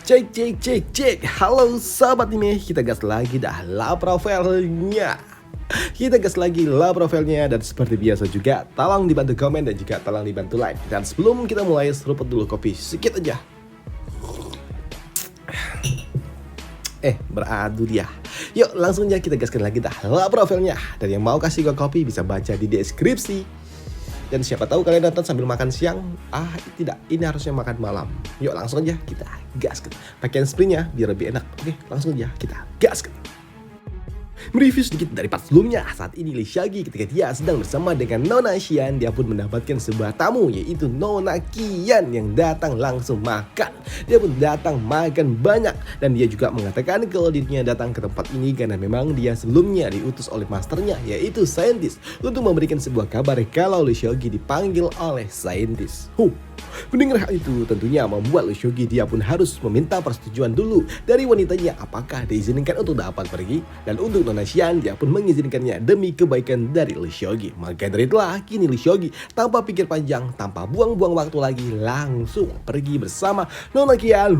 Cek cek cek cek. Halo sahabat anime, kita gas lagi dah lah profilnya. Kita gas lagi lah profilnya, dan seperti biasa juga tolong dibantu komen dan juga tolong dibantu like. Dan sebelum kita mulai, seruput dulu kopi sedikit aja. Beradu dia. Yuk langsung aja kita gaskan lagi dah lah profilnya. Dan yang mau kasih gue kopi bisa baca di deskripsi. Dan siapa tahu kalian datang sambil makan siang. Tidak, ini harusnya makan malam. Yuk langsung aja kita gaskan. Pakaian sprintnya biar lebih enak. Oke, langsung aja kita gaskan. Mereview sedikit dari part sebelumnya. Saat ini Lee Seolgi ketika dia sedang bersama dengan Nona Xian, dia pun mendapatkan sebuah tamu, yaitu Nona Qian yang datang langsung makan. Dia pun datang makan banyak, dan dia juga mengatakan kalau dirinya datang ke tempat ini karena memang dia sebelumnya diutus oleh masternya, yaitu saintis, untuk memberikan sebuah kabar kalau Lee Seolgi dipanggil oleh saintis. Mendengar hal itu tentunya membuat Lee Seolgi dia pun harus meminta persetujuan dulu dari wanitanya apakah diizinkan untuk dapat pergi, dan untuk Nona Xian dia pun mengizinkannya demi kebaikan dari Lee Seolgi. Maka dari itulah kini Lee Seolgi tanpa pikir panjang, tanpa buang-buang waktu lagi, langsung pergi bersama Nona Qian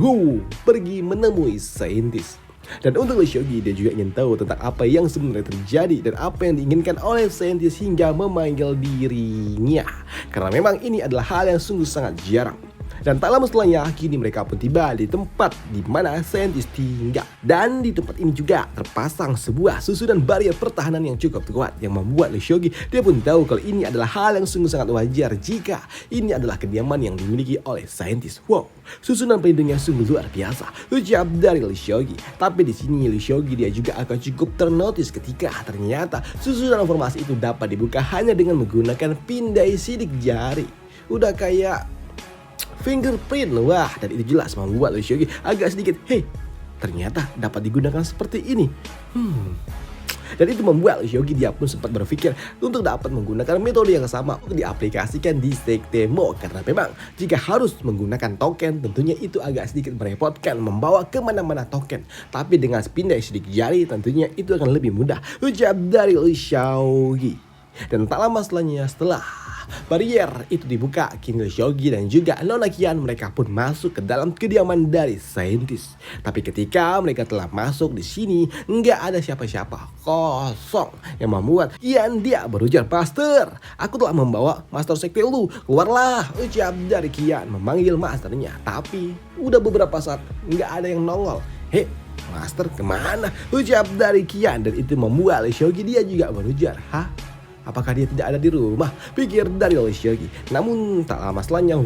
pergi menemui saintis. Dan untuk Lee Seolgi dia juga ingin tahu tentang apa yang sebenarnya terjadi dan apa yang diinginkan oleh saintis hingga memanggil dirinya. Karena memang ini adalah hal yang sungguh sangat jarang. Dan tak lama setelahnya, kini mereka pun tiba di tempat di mana saintis tinggal. Dan di tempat ini juga terpasang sebuah susunan barrier pertahanan yang cukup kuat, yang membuat Lee Seolgi dia pun tahu kalau ini adalah hal yang sungguh sangat wajar jika ini adalah kediaman yang dimiliki oleh saintis. Susunan pelindungnya sungguh luar biasa, ucap dari Lee Seolgi. Tapi di sini Lee Seolgi dia juga akan cukup ternotis ketika ternyata susunan formasi itu dapat dibuka hanya dengan menggunakan pindai sidik jari. Udah kayak fingerprint. Dan itu jelas membuat Lee Seolgi agak sedikit ternyata dapat digunakan seperti ini. Dan itu membuat Lee Seolgi dia pun sempat berpikir untuk dapat menggunakan metode yang sama untuk diaplikasikan di sekte Mo. Karena memang jika harus menggunakan token tentunya itu agak sedikit merepotkan membawa kemana-mana token. Tapi dengan pindai sidik jari tentunya itu akan lebih mudah, ucap dari Lee Seolgi. Dan tak lama setelah barrier itu dibuka, kini Lee Seolgi dan juga Nona Qian mereka pun masuk ke dalam kediaman dari saintis. Tapi ketika mereka telah masuk di sini, nggak ada siapa-siapa, kosong, yang membuat Qian dia berujar, "Master, aku telah membawa master sekte lu, keluarlah," ucap dari Qian memanggil masternya. Tapi udah beberapa saat nggak ada yang nongol. Master kemana? Ucap dari Qian, dan itu membuat Lee Seolgi dia juga berujar, apakah dia tidak ada di rumah? Pikir dari Lee Seolgi. Namun tak lama setelahnya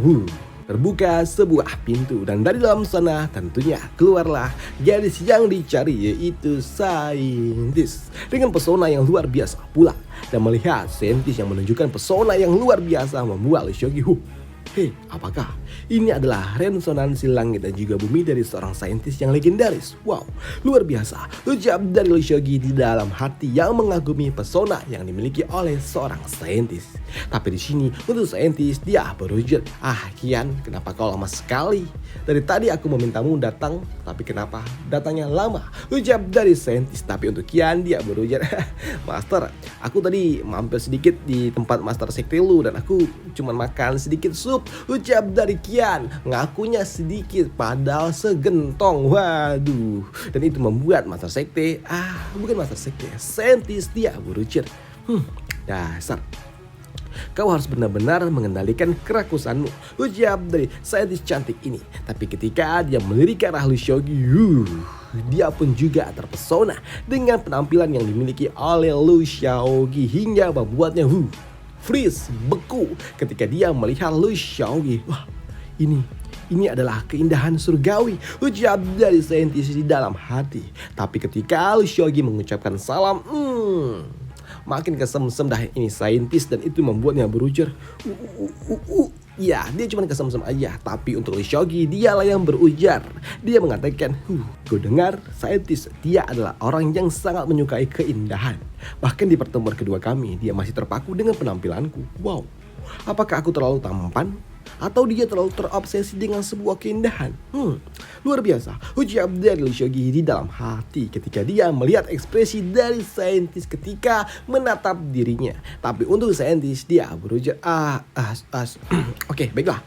terbuka sebuah pintu, dan dari dalam sana tentunya keluarlah gadis yang dicari, yaitu saintis dengan pesona yang luar biasa pula. Dan melihat saintis yang menunjukkan pesona yang luar biasa membuat Lee Seolgi apakah ini adalah resonansi langit dan juga bumi dari seorang saintis yang legendaris? Luar biasa, ucap dari Lee Seolgi di dalam hati yang mengagumi pesona yang dimiliki oleh seorang saintis. Tapi di sini untuk saintis dia berujar, Qian, kenapa kau lama sekali? Dari tadi aku memintamu datang, tapi kenapa datangnya lama? Ucap dari saintis. Tapi untuk Qian dia berujar, Master, aku tadi mampir sedikit di tempat master sekte lu dan aku cuma makan sedikit sup. Ucap dari Qian, ngakunya sedikit padahal segentong. Dan itu membuat master sekte, bukan master sekte, saintis dia berujar, dasar, kau harus benar-benar mengendalikan kerakusanmu, ucap dari saintis cantik ini. Tapi ketika dia melirik ke arah Lee Seolgi, dia pun juga terpesona dengan penampilan yang dimiliki oleh Lee Seolgi hingga membuatnya freeze, beku ketika dia melihat Lee Seolgi. Ini adalah keindahan surgawi, ucap dari saintis di dalam hati. Tapi ketika Lee Seolgi mengucapkan salam, makin kesemsem dah ini saintis, dan itu membuatnya berujar, dia cuma kesemsem aja. Tapi untuk Lee Seolgi dialah yang berujar. Dia mengatakan, gue dengar saintis dia adalah orang yang sangat menyukai keindahan. Bahkan di pertemuan kedua kami dia masih terpaku dengan penampilanku. Apakah aku terlalu tampan? Atau dia terlalu terobsesi dengan sebuah keindahan? Luar biasa ujar dari Lee Seok-gi di dalam hati ketika dia melihat ekspresi dari saintis ketika menatap dirinya. Tapi untuk saintis dia berujar Oke, baiklah.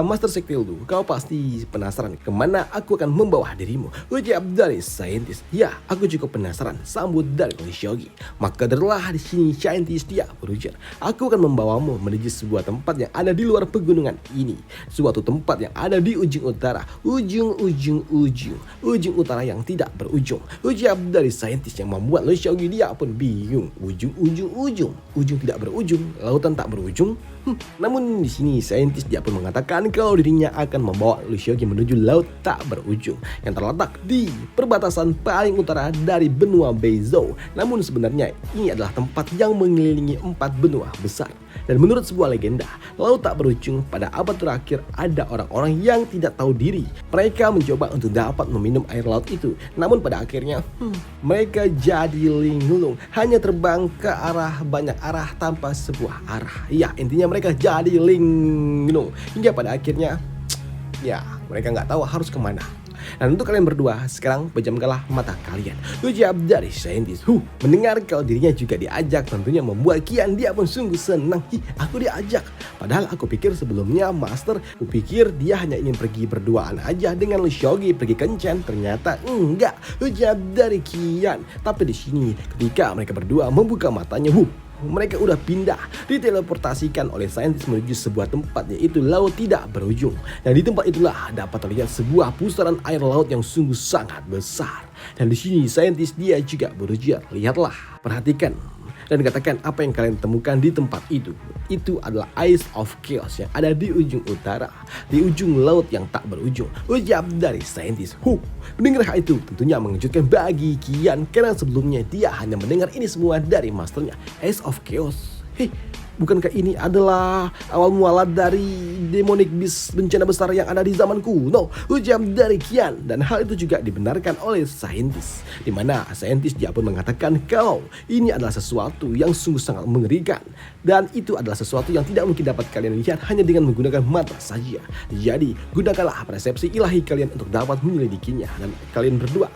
Master Sektildu, kau pasti penasaran kemana aku akan membawa dirimu, ujar dari saintis. Ya, aku cukup penasaran, sambut dari Lee Seok-gi. Maka derlah di sini saintis dia berujar. Aku akan membawamu menuju sebuah tempat yang ada di luar pegunungan ini. Suatu tempat yang ada di ujung utara. Ujung utara yang tidak berujung. Ujar dari saintis yang membuat Lee Seok-gi dia pun bingung. Ujung tidak berujung, lautan tak berujung. Namun di sini saintis dia pun mengatakan kalau dirinya akan membawa Lee Seok-gi menuju laut tak berujung yang terletak di perbatasan paling utara dari benua Beizhou. Namun sebenarnya ini adalah tempat yang mengelilingi 4 benua besar. Dan menurut sebuah legenda, laut tak berujung pada abad terakhir ada orang-orang yang tidak tahu diri. Mereka mencoba untuk dapat meminum air laut itu. Namun pada akhirnya mereka jadi linglung, hanya terbang ke banyak arah tanpa sebuah arah. Ya, intinya mereka jadi linglung hingga pada akhirnya ya mereka nggak tahu harus kemana. Dan untuk kalian berdua, sekarang pejamkanlah mata kalian. Ujar dari saintis. Mendengar kalau dirinya juga diajak tentunya membuat Kian dia pun sungguh senang. Aku diajak. Padahal aku pikir sebelumnya Master, aku pikir dia hanya ingin pergi berduaan aja dengan Lee Seok-gi pergi kencan. Ternyata enggak. Ujar dari Kian. Tapi di sini ketika mereka berdua membuka matanya, mereka udah pindah, diteleportasikan oleh saintis menuju sebuah tempat yaitu laut tidak berujung. Dan di tempat itulah dapat terlihat sebuah pusaran air laut yang sungguh sangat besar. Dan di sini saintis dia juga berujar, lihatlah, perhatikan dan katakan apa yang kalian temukan di tempat itu. Itu adalah Ice of Chaos yang ada di ujung utara, di ujung laut yang tak berujung. Ujar dari saintis. Mendengar hal itu tentunya mengejutkan bagi Kian karena sebelumnya dia hanya mendengar ini semua dari masternya. Ice of Chaos. Bukankah ini adalah awal mualat dari demonic beast bencana besar yang ada di zaman kuno? Ujar dari Kian. Dan hal itu juga dibenarkan oleh saintis, di mana saintis dia pun mengatakan kalau ini adalah sesuatu yang sungguh sangat mengerikan. Dan itu adalah sesuatu yang tidak mungkin dapat kalian lihat hanya dengan menggunakan mata saja. Jadi gunakanlah persepsi ilahi kalian untuk dapat menyelidikinya. Dan kalian berdua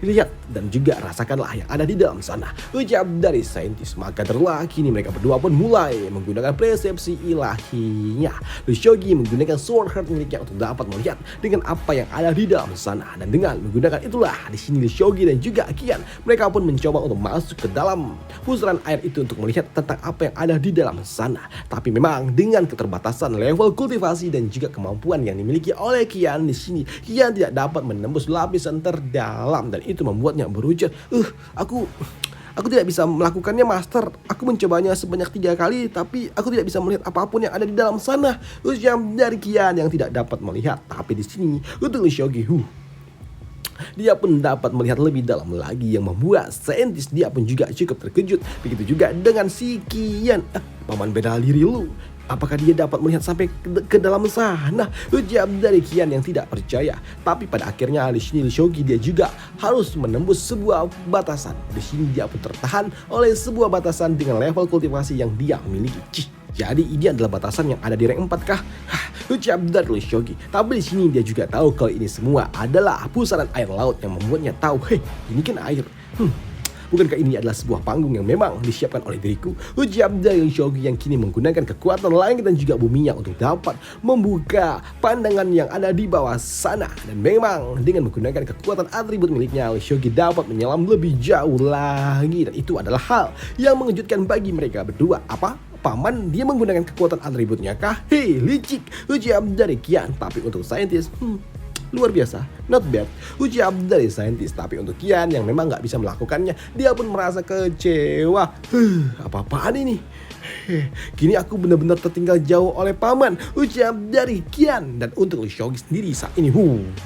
lihat dan juga rasakanlah yang ada di dalam sana. Ujar dari saintis. Maka terlah kini mereka berdua pun mulai menggunakan persepsi ilahinya. Lee Seok-gi menggunakan sword heart miliknya untuk dapat melihat dengan apa yang ada di dalam sana. Dan dengan menggunakan itulah di sini Lee Seok-gi dan juga Kian mereka pun mencoba untuk masuk ke dalam pusaran air itu untuk melihat tentang apa yang ada di dalam sana. Tapi memang dengan keterbatasan level kultivasi dan juga kemampuan yang dimiliki oleh Kian di sini, Kian tidak dapat menembus lapisan terdalam dan itu membuatnya berujar, Aku tidak bisa melakukannya, Master. Aku mencobanya sebanyak 3 kali, tapi aku tidak bisa melihat apapun yang ada di dalam sana. Ujar dari Kian yang tidak dapat melihat. Tapi di sini untuk Lee Seok-gi, dia pun dapat melihat lebih dalam lagi yang membuat saintis dia pun juga cukup terkejut. Begitu juga dengan si Kian. Paman beda diri lu. Apakah dia dapat melihat sampai ke dalam sana? Ujar dari Kian yang tidak percaya. Tapi pada akhirnya di sini Lee Seok-gi dia juga harus menembus sebuah batasan. Di sini dia pun tertahan oleh sebuah batasan dengan level kultivasi yang dia miliki. Jadi ini adalah batasan yang ada di rank 4 kah? Ujar dari Lee Seok-gi. Tapi di sini dia juga tahu kalau ini semua adalah pusaran air laut yang membuatnya tahu, ini kan air. Bukankah ini adalah sebuah panggung yang memang disiapkan oleh diriku? Ujar dari Lee Seok-gi yang kini menggunakan kekuatan langit dan juga buminya untuk dapat membuka pandangan yang ada di bawah sana. Dan memang dengan menggunakan kekuatan atribut miliknya, Lee Seok-gi dapat menyelam lebih jauh lagi. Dan itu adalah hal yang mengejutkan bagi mereka berdua. Apa? Paman dia menggunakan kekuatan atributnya kah? Licik, ujar dari Kian. Tapi untuk saintis, luar biasa, not bad, ujar dari saintis. Tapi untuk Kian yang memang nggak bisa melakukannya, dia pun merasa kecewa. Apa-apaan ini? Kini aku benar-benar tertinggal jauh oleh paman, ujar dari Kian. Dan untuk Lee Seok-gi sendiri saat ini,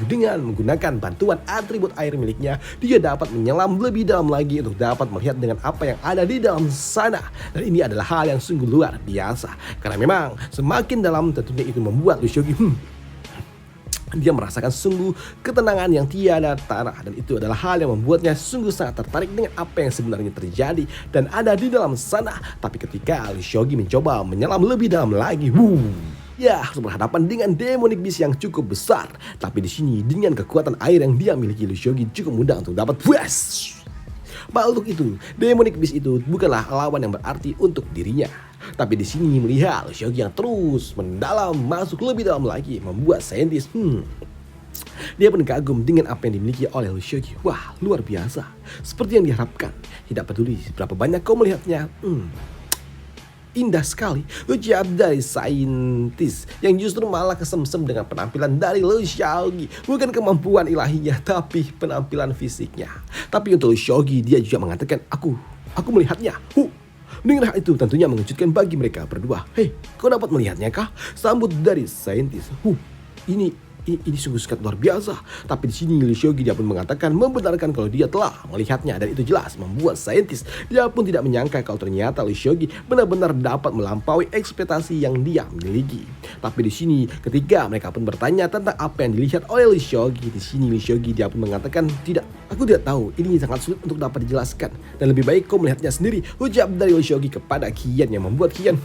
dengan menggunakan bantuan atribut air miliknya, dia dapat menyelam lebih dalam lagi untuk dapat melihat dengan apa yang ada di dalam sana. Dan ini adalah hal yang sungguh luar biasa, karena memang semakin dalam tentunya itu membuat Lee Seok-gi dia merasakan sungguh ketenangan yang tiada tara. Dan itu adalah hal yang membuatnya sungguh sangat tertarik dengan apa yang sebenarnya terjadi dan ada di dalam sana. Tapi ketika Lee Seok-gi mencoba menyelam lebih dalam lagi, Ya, harus berhadapan dengan demonic beast yang cukup besar. Tapi di sini dengan kekuatan air yang dia miliki, Lee Seogi cukup mudah untuk dapat puas. Makhluk itu, demonic beast itu bukanlah lawan yang berarti untuk dirinya. Tapi di sini melihat Lee Seogi yang terus mendalam, masuk lebih dalam lagi, membuat saintis dia pun kagum dengan apa yang dimiliki oleh Lee Seogi. Wah, luar biasa. Seperti yang diharapkan. Tidak peduli berapa banyak kau melihatnya. Indah sekali ucap dari saintis yang justru malah kesemsem dengan penampilan dari Lee Seogi. Bukan kemampuan ilahinya, tapi penampilan fisiknya. Tapi untuk Lee Seogi, dia juga mengatakan, aku melihatnya. Dengan hal itu tentunya mengejutkan bagi mereka berdua. Hei, kau dapat melihatnya kah? Sambut dari saintis. Ini sungguh sangat luar biasa. Tapi di sini Lee Seogi dia pun mengatakan, membenarkan kalau dia telah melihatnya, dan itu jelas membuat saintis dia pun tidak menyangka kalau ternyata Lee Seogi benar-benar dapat melampaui ekspektasi yang dia miliki. Tapi di sini ketika mereka pun bertanya tentang apa yang dilihat oleh Lee Seogi, di sini Lee Seogi dia pun mengatakan, tidak, aku tidak tahu. Ini sangat sulit untuk dapat dijelaskan dan lebih baik kau melihatnya sendiri. Ucap dari Lee Seogi kepada Kian yang membuat Kian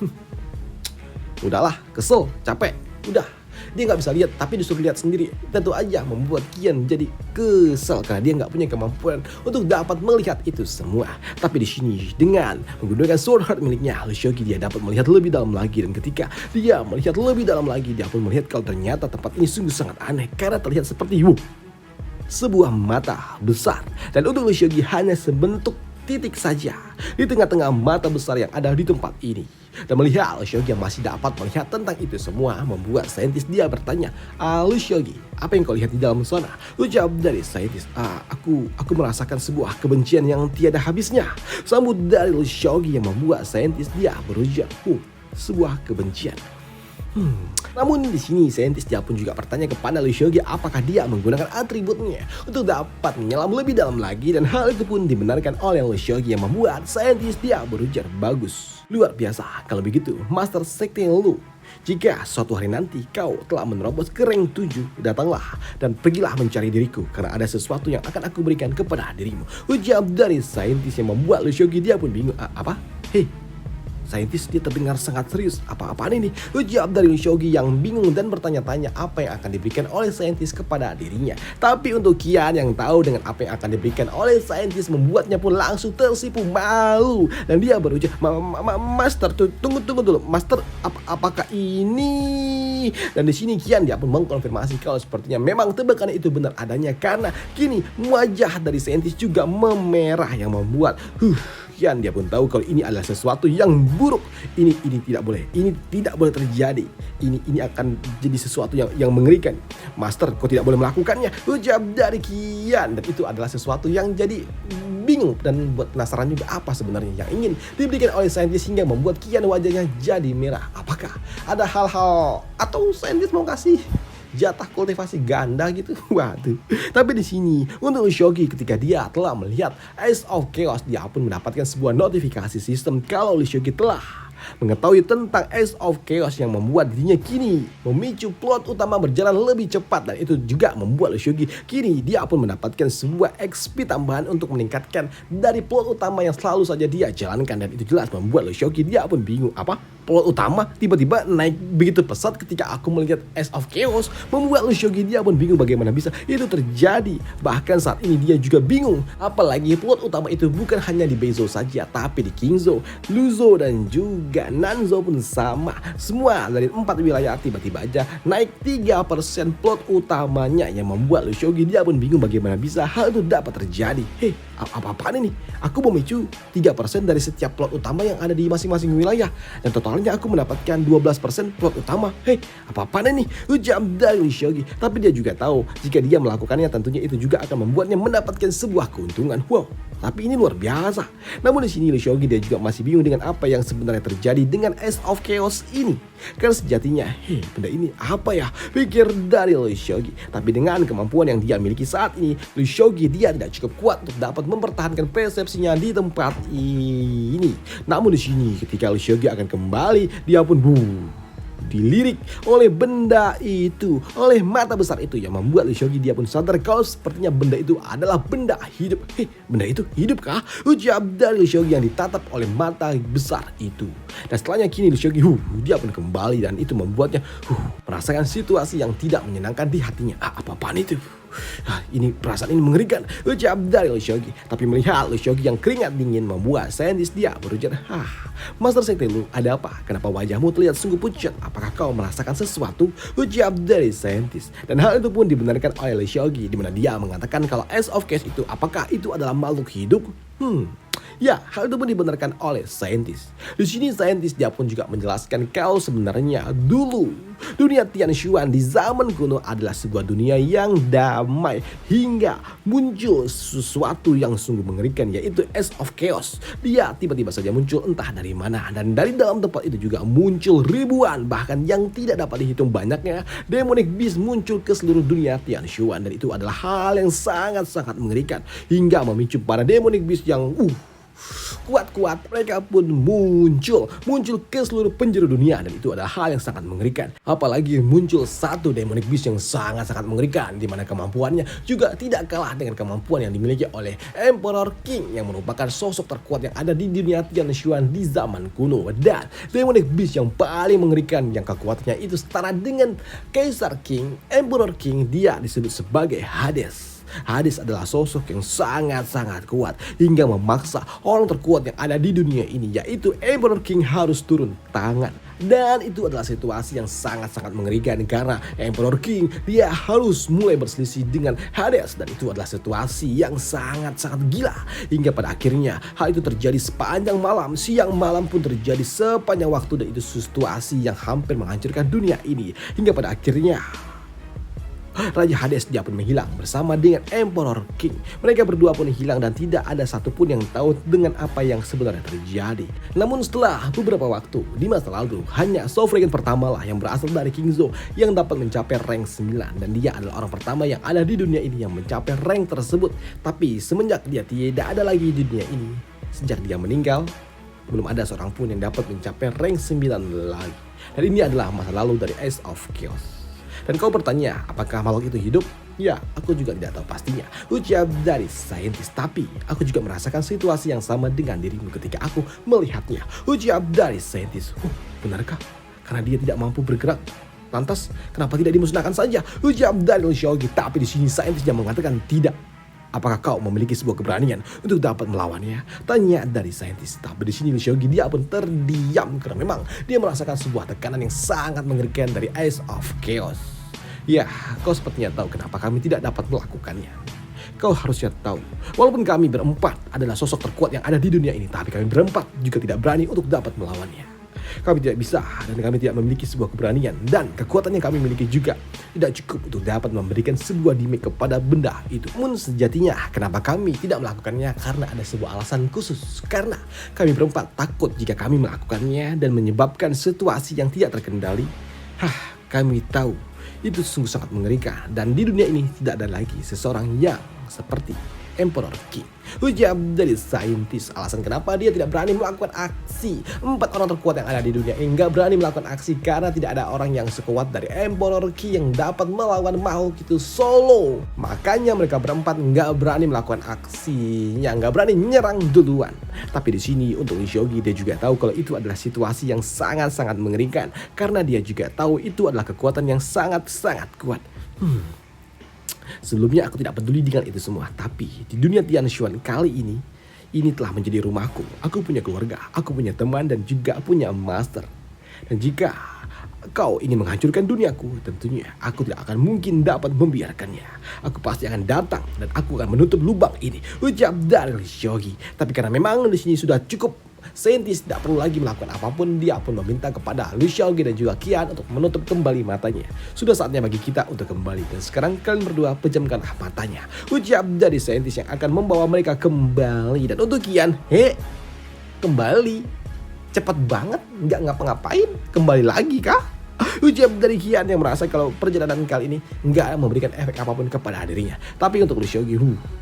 udahlah, kesel, capek, udah. Dia nggak bisa lihat, tapi disuruh lihat sendiri. Tentu aja membuat Kian jadi kesal karena dia nggak punya kemampuan untuk dapat melihat itu semua. Tapi di sini dengan menggunakan sword heart miliknya, Lee Seogi dia dapat melihat lebih dalam lagi. Dan ketika dia melihat lebih dalam lagi, dia pun melihat kalau ternyata tempat ini sungguh sangat aneh karena terlihat seperti sebuah mata besar. Dan untuk Lee Seogi hanya sebentuk titik saja di tengah-tengah mata besar yang ada di tempat ini. Dan melihat Lee Seogi yang masih dapat melihat tentang itu semua, membuat saintis dia bertanya, Lee Seogi, apa yang kau lihat di dalam sana? Ucap dari saintis, aku merasakan sebuah kebencian yang tiada habisnya. Sambut dari Lee Seogi yang membuat saintis dia berujar, sebuah kebencian. Namun di sini saintis dia pun juga bertanya kepada Lee Seogi apakah dia menggunakan atributnya untuk dapat menyelam lebih dalam lagi, dan hal itu pun dibenarkan oleh Lee Seogi yang membuat saintis dia berujar, bagus, luar biasa. Kalau begitu, Master Sekte Lu, jika suatu hari nanti kau telah menerobos ke rank 7, datanglah dan pergilah mencari diriku karena ada sesuatu yang akan aku berikan kepada dirimu. Ucap dari saintis yang membuat Lee Seogi dia pun bingung. Apa? Hei, saintis dia terdengar sangat serius. Apa-apaan ini? Ucap dari Lee Seogi yang bingung dan bertanya-tanya apa yang akan diberikan oleh saintis kepada dirinya. Tapi untuk Kian yang tahu dengan apa yang akan diberikan oleh saintis, membuatnya pun langsung tersipu malu. Dan dia berucap, Master, tunggu dulu. Master, apakah ini? Dan di sini Kian dia pun mengkonfirmasi kalau sepertinya memang tebakan itu benar adanya, karena kini wajah dari saintis juga memerah yang membuat Kian dia pun tahu kalau ini adalah sesuatu yang buruk. Ini tidak boleh. Ini tidak boleh terjadi. Ini akan jadi sesuatu yang mengerikan. Master, kau tidak boleh melakukannya. Ucap dari Kian. Dan itu adalah sesuatu yang jadi bingung dan buat penasaran juga apa sebenarnya yang ingin diberikan oleh saintis hingga membuat Kian wajahnya jadi merah. Apakah ada hal-hal atau saintis mau kasih jatah kultivasi ganda gitu? Waduh. Tapi di sini untuk Lee Seogi ketika dia telah melihat Ace of Chaos, dia pun mendapatkan sebuah notifikasi sistem kalau Lee Seogi telah mengetahui tentang Ace of Chaos yang membuat dirinya kini memicu plot utama berjalan lebih cepat, dan itu juga membuat Lee Seogi kini dia pun mendapatkan sebuah XP tambahan untuk meningkatkan dari plot utama yang selalu saja dia jalankan, dan itu jelas membuat Lee Seogi dia pun bingung, apa plot utama tiba-tiba naik begitu pesat ketika aku melihat Ace of Chaos. Membuat Lee Seogi dia pun bingung bagaimana bisa itu terjadi. Bahkan saat ini dia juga bingung, apalagi plot utama itu bukan hanya di Beizhou saja, tapi di Qingzhou, Luzhou dan juga Nanzhou pun sama. Semua dari 4 wilayah tiba-tiba aja naik 3% plot utamanya, yang membuat Lee Seogi dia pun bingung bagaimana bisa hal itu dapat terjadi. Hei, apa-apaan ini? Aku memicu 3% dari setiap plot utama yang ada di masing-masing wilayah, dan totalnya aku mendapatkan 12% plot utama. Hei, apa-apaan ini? Ucap dari Lee Seogi. Tapi dia juga tahu jika dia melakukannya tentunya itu juga akan membuatnya mendapatkan sebuah keuntungan. Wow, tapi ini luar biasa. Namun di sini Lee Seogi dia juga masih bingung dengan apa yang sebenarnya terjadi dengan Ace of Chaos ini. Karena sejatinya, benda ini apa ya? Pikir dari Lee Seogi. Tapi dengan kemampuan yang dia miliki saat ini, Lee Seogi dia tidak cukup kuat untuk dapat mempertahankan persepsinya di tempat ini. Namun di sini ketika Lee Seogi akan kembali, dia pun dilirik oleh benda itu, oleh mata besar itu yang membuat Lee Seok-gi dia pun sadar kalau sepertinya benda itu adalah benda hidup. Benda itu hidup kah? Ucap dari Lee Seok-gi yang ditatap oleh mata besar itu. Dan setelahnya kini Lee Seok-gi dia pun kembali dan itu membuatnya merasakan situasi yang tidak menyenangkan di hatinya. Apa-apaan itu? Ini perasaan ini mengerikan, ucap dari Lee Seok-gi. Tapi melihat Lee Seok-gi yang keringat dingin membuat saintis dia berujar, Master Sekte Lu, ada apa? Kenapa wajahmu terlihat sungguh pucat? Apakah kau merasakan sesuatu? Ucap dari saintis. Dan hal itu pun dibenarkan oleh Lee Seok-gi, di mana dia mengatakan kalau Ace of Chaos itu, apakah itu adalah makhluk hidup? Ya, hal itu pun dibenarkan oleh saintis. Di sini saintis dia pun juga menjelaskan kalau sebenarnya dulu dunia Tianshuan di zaman kuno adalah sebuah dunia yang damai hingga muncul sesuatu yang sungguh mengerikan, yaitu Ace of Chaos. Dia tiba-tiba saja muncul entah dari mana, dan dari dalam tempat itu juga muncul ribuan, bahkan yang tidak dapat dihitung banyaknya demonic beast muncul ke seluruh dunia Tianshuan, dan itu adalah hal yang sangat-sangat mengerikan hingga memicu para demonic beast yang kuat-kuat, mereka pun muncul ke seluruh penjuru dunia, dan itu adalah hal yang sangat mengerikan. Apalagi muncul satu demonic beast yang sangat-sangat mengerikan, di mana kemampuannya juga tidak kalah dengan kemampuan yang dimiliki oleh Emperor King yang merupakan sosok terkuat yang ada di dunia Tianshuan di zaman kuno. Dan demonic beast yang paling mengerikan yang kekuatannya itu setara dengan Kaisar King, Emperor King, dia disebut sebagai Hades. Hades adalah sosok yang sangat-sangat kuat hingga memaksa orang terkuat yang ada di dunia ini, yaitu Emperor King, harus turun tangan. Dan itu adalah situasi yang sangat-sangat mengerikan karena Emperor King dia harus mulai berselisih dengan Hades, dan itu adalah situasi yang sangat-sangat gila hingga pada akhirnya hal itu terjadi sepanjang malam, siang malam pun terjadi sepanjang waktu, dan itu situasi yang hampir menghancurkan dunia ini hingga pada akhirnya Raja Hades dia pun menghilang bersama dengan Emperor King. Mereka berdua pun hilang dan tidak ada satupun yang tahu dengan apa yang sebenarnya terjadi. Namun setelah beberapa waktu di masa lalu, hanya Sovereign pertama lah yang berasal dari King Zhou yang dapat mencapai rank 9, dan dia adalah orang pertama yang ada di dunia ini yang mencapai rank tersebut. Tapi semenjak dia tidak ada lagi di dunia ini, sejak dia meninggal, belum ada seorang pun yang dapat mencapai rank 9 lagi. Dan ini adalah masa lalu dari Ace of Chaos. Dan kau bertanya, apakah makhluk itu hidup? Ya, aku juga tidak tahu pastinya, ucap dari saintis. Tapi aku juga merasakan situasi yang sama dengan dirimu ketika aku melihatnya, ucap dari saintis. Benarkah? Karena dia tidak mampu bergerak. Lantas, kenapa tidak dimusnahkan saja? Ucap dari Lee Seok-gi. Tapi di sini saintis yang mengatakan tidak. Apakah kau memiliki sebuah keberanian untuk dapat melawannya? Tanya dari saintis. Tapi di sini Lee Seok-gi dia pun terdiam karena memang dia merasakan sebuah tekanan yang sangat mengerikan dari Ace of Chaos. Ya, kau sepertinya tahu kenapa kami tidak dapat melakukannya. Kau harusnya tahu, walaupun kami berempat adalah sosok terkuat yang ada di dunia ini, tapi kami berempat juga tidak berani untuk dapat melawannya. Kami tidak bisa, dan kami tidak memiliki sebuah keberanian, dan kekuatan yang kami miliki juga tidak cukup untuk dapat memberikan sebuah damage kepada benda itu. Namun sejatinya kenapa kami tidak melakukannya, karena ada sebuah alasan khusus. Karena kami berempat takut jika kami melakukannya dan menyebabkan situasi yang tidak terkendali. Kami tahu itu sungguh sangat mengerikan, dan di dunia ini tidak ada lagi seseorang yang seperti Emperor King. Ucap dari saintis. Alasan kenapa dia tidak berani melakukan aksi. 4 orang terkuat yang ada di dunia ini nggak berani melakukan aksi karena tidak ada orang yang sekuat dari Emperor King yang dapat melawan makhluk itu solo. Makanya mereka berempat nggak berani melakukan aksinya, nggak berani nyerang duluan. Tapi di sini untuk Lee Seok-gi dia juga tahu kalau itu adalah situasi yang sangat-sangat mengerikan karena dia juga tahu itu adalah kekuatan yang sangat-sangat kuat. Sebelumnya aku tidak peduli dengan itu semua, tapi di dunia Tianshuan kali ini telah menjadi rumahku. Aku punya keluarga, aku punya teman, dan juga punya master. Dan jika kau ingin menghancurkan duniaku, tentunya aku tidak akan mungkin dapat membiarkannya. Aku pasti akan datang dan aku akan menutup lubang ini, ucap dari Lee Seok-gi. Tapi karena memang di sini sudah cukup, saintis tidak perlu lagi melakukan apapun. Dia pun meminta kepada Lee Seok-gi dan juga Kian untuk menutup kembali matanya. Sudah saatnya bagi kita untuk kembali, dan sekarang kalian berdua pejamkanlah matanya, ucap dari saintis yang akan membawa mereka kembali. Dan untuk Kian, kembali cepat banget, nggak ngapa-ngapain, kembali lagi kah? Ujar dari Kian yang merasa kalau perjalanan kali ini nggak memberikan efek apapun kepada dirinya. Tapi untuk Lee Seok-gi,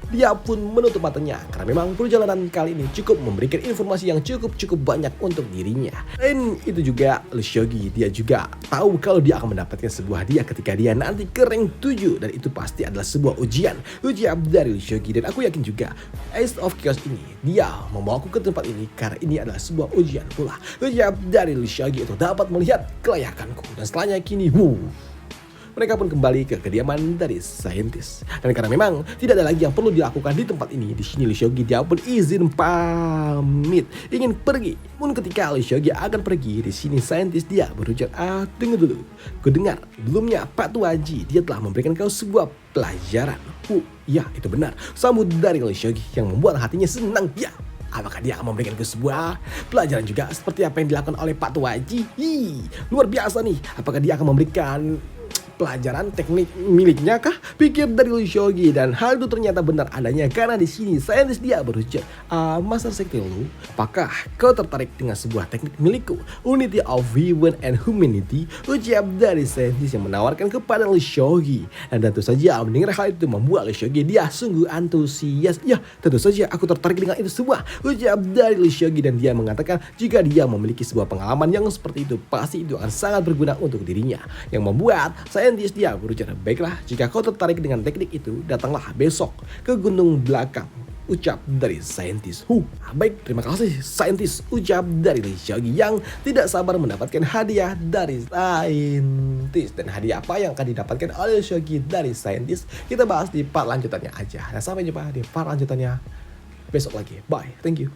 dia pun menutup matanya karena memang perjalanan kali ini cukup memberikan informasi yang cukup banyak untuk dirinya. Dan itu juga Lee Seok-gi, dia juga tahu kalau dia akan mendapatkan sebuah hadiah ketika dia nanti ke rank 7, dan itu pasti adalah sebuah ujian dari Lee Seok-gi. Dan aku yakin juga Ace of Chaos ini dia membawaku ke tempat ini karena ini adalah sebuah ujian pula. Ujian dari Lee Seok-gi itu dapat melihat kelayakanku, dan setelahnya kini mereka pun kembali ke kediaman dari saintis. Dan karena memang tidak ada lagi yang perlu dilakukan di tempat ini, di sini Lee Seok-gi dia pun izin pamit, ingin pergi. Namun ketika Lee Seok-gi akan pergi, di sini saintis dia berujar, tunggu dulu. Kudengar sebelumnya Pak Tuaji dia telah memberikan kau sebuah pelajaran. Ya itu benar. Sambut dari Lee Seok-gi yang membuat hatinya senang. Ya, apakah dia akan memberikan sebuah pelajaran juga seperti apa yang dilakukan oleh Pak Tuaji? Luar biasa nih. Apakah dia akan memberikan pelajaran teknik miliknya kah? Pikir dari Lee Seok-gi, dan hal itu ternyata benar adanya karena di sini saintis dia berujar, Master Sekte Lu, apakah kau tertarik dengan sebuah teknik milikku, Unity of Heaven and Humanity? Ujar dari saintis yang menawarkan kepada Lee Seok-gi. Dan tentu saja mendengar hal itu membuat Lee Seok-gi dia sungguh antusias. Ya, tentu saja aku tertarik dengan itu semua, ujar dari Lee Seok-gi, dan dia mengatakan jika dia memiliki sebuah pengalaman yang seperti itu, pasti itu akan sangat berguna untuk dirinya. Yang membuat saintis dia berujar, baiklah jika kau tertarik dengan teknik itu, datanglah besok ke gunung belakang, ucap dari saintis. Baik, terima kasih saintis, ucap dari Lee Seok-gi yang tidak sabar mendapatkan hadiah dari saintis. Dan hadiah apa yang akan didapatkan oleh Lee Seok-gi dari saintis, kita bahas di part lanjutannya aja. Dan sampai jumpa di part lanjutannya besok lagi. Bye, thank you.